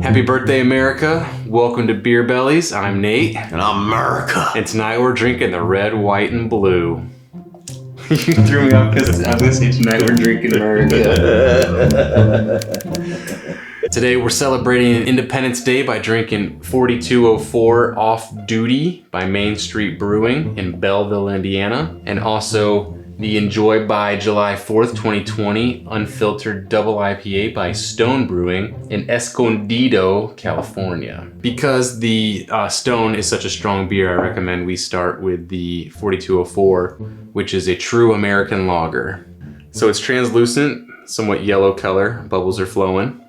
Happy birthday, America. Welcome to Beer Bellies. I'm Nate. And I'm America. And tonight we're drinking the red, white, and blue. You threw me off because I was going to say tonight we're drinking America. Today we're celebrating Independence Day by drinking 4204 Off Duty by Main Street Brewing in Belleville, Indiana. And also the Enjoy by July 4th, 2020 Unfiltered Double IPA by Stone Brewing in Escondido, California. Because the Stone is such a strong beer, I recommend we start with the 4204, which is a true American lager. So it's translucent, somewhat yellow color, bubbles are flowing.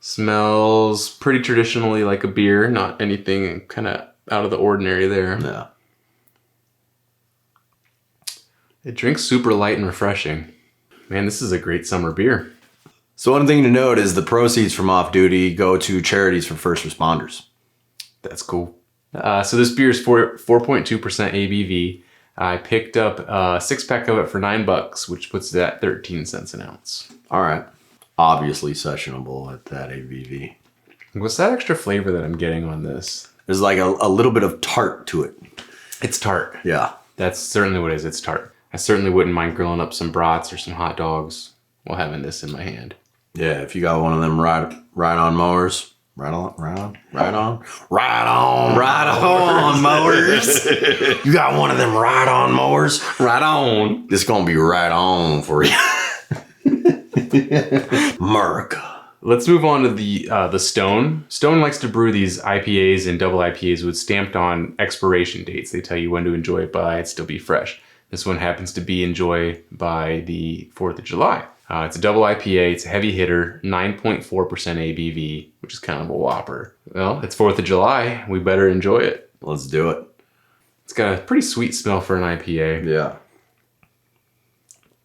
Smells pretty traditionally like a beer, not anything kind of out of the ordinary there. No. It drinks super light and refreshing. Man, this is a great summer beer. So one thing to note is the proceeds from Off Duty go to charities for first responders. That's cool. So this beer is 4.2% ABV. I picked up a 6-pack of it for $9, which puts it at 13 cents an ounce. All right. Obviously sessionable at that ABV. What's that extra flavor that I'm getting on this? There's like a little bit of tart to it. It's tart. Yeah. That's certainly what it is. It's tart. I certainly wouldn't mind grilling up some brats or some hot dogs while having this in my hand. Yeah, if you got one of them ride on mowers. Right on mowers. You got one of them ride on mowers? Right on. This gonna be right on for you. America. Let's move on to the Stone. Stone likes to brew these IPAs and double IPAs with stamped on expiration dates. They tell you when to enjoy it by, it still be fresh. This one happens to be enjoy by the 4th of July. It's a double IPA, it's a heavy hitter, 9.4% ABV, which is kind of a whopper. Well, it's 4th of July, we better enjoy it. Let's do it. It's got a pretty sweet smell for an IPA. Yeah.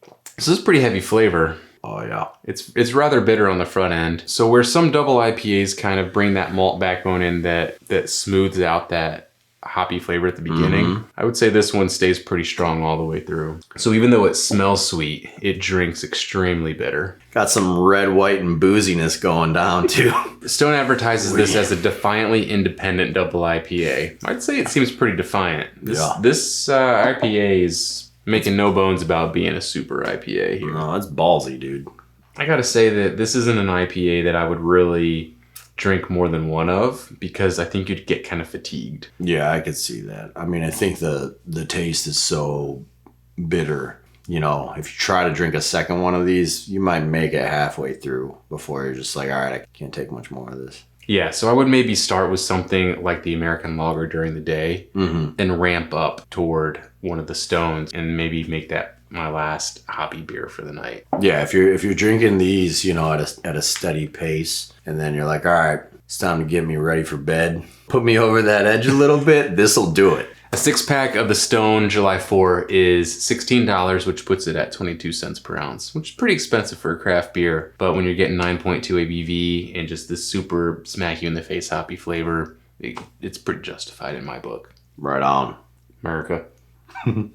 So this is pretty heavy flavor. Oh yeah. It's rather bitter on the front end. So where some double IPAs kind of bring that malt backbone in that smooths out that hoppy flavor at the beginning, I would say this one stays pretty strong all the way through. So even though it smells sweet, it drinks extremely bitter. Got some red, white, and booziness going down too. Stone advertises this as a defiantly independent double IPA. I'd say it seems pretty defiant. This IPA is making no bones about being a super IPA here. No, that's ballsy, dude. I gotta say that this isn't an IPA that I would really drink more than one of because I think you'd get kind of fatigued. Yeah, I could see that. I mean, I think the taste is so bitter. You know, if you try to drink a second one of these, you might make it halfway through before you're just like, all right, I can't take much more of this. Yeah, so I would maybe start with something like the American Lager during the day and ramp up toward one of the Stones and maybe make that my last hoppy beer for the night. Yeah, if you're drinking these, you know, at a steady pace, and then you're like, all right, it's time to get me ready for bed. Put me over that edge a little bit. This'll do it. A 6-pack of the Stone July 4 is $16, which puts it at 22 cents per ounce, which is pretty expensive for a craft beer. But when you're getting 9.2 ABV and just this super smack you in the face hoppy flavor, it's pretty justified in my book. Right on. America. All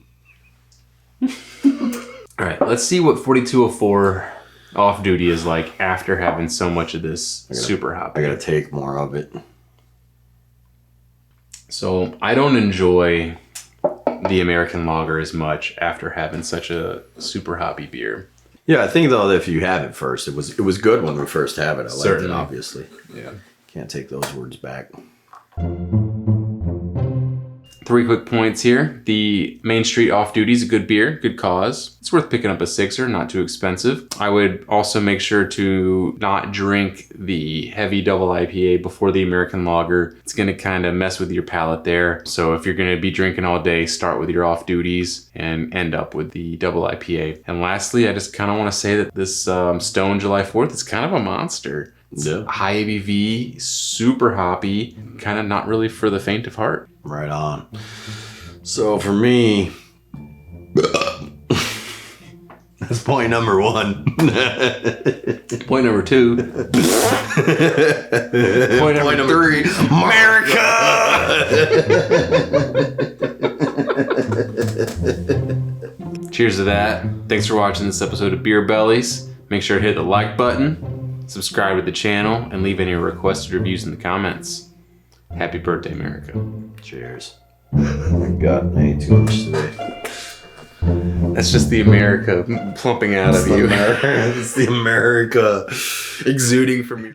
right, let's see what 4204 Off Duty is like after having so much of this super hoppy. I gotta take more of it. So I don't enjoy the American Lager as much after having such a super hoppy beer. Yeah, I think though that if you have it first, it was good when we first have it. I liked it, obviously. Yeah. Can't take those words back. 3 quick points here. The Main Street Off Duty is a good beer, good cause. It's worth picking up a 6er, not too expensive. I would also make sure to not drink the heavy double IPA before the American Lager. It's gonna kind of mess with your palate there. So if you're gonna be drinking all day, start with your Off Duties and end up with the double IPA. And lastly, I just kind of want to say that this Stone July 4th is kind of a monster. It's high ABV, super hoppy, kind of not really for the faint of heart. Right on. So for me, that's point number 1. Point number 2. Point number 3. America! Cheers to that. Thanks for watching this episode of Beer Bellies. Make sure to hit the like button, subscribe to the channel, and leave any requested reviews in the comments. Happy birthday, America. Cheers. God, I ate too much today. That's just the America plumping out of you. It's the America exuding from you.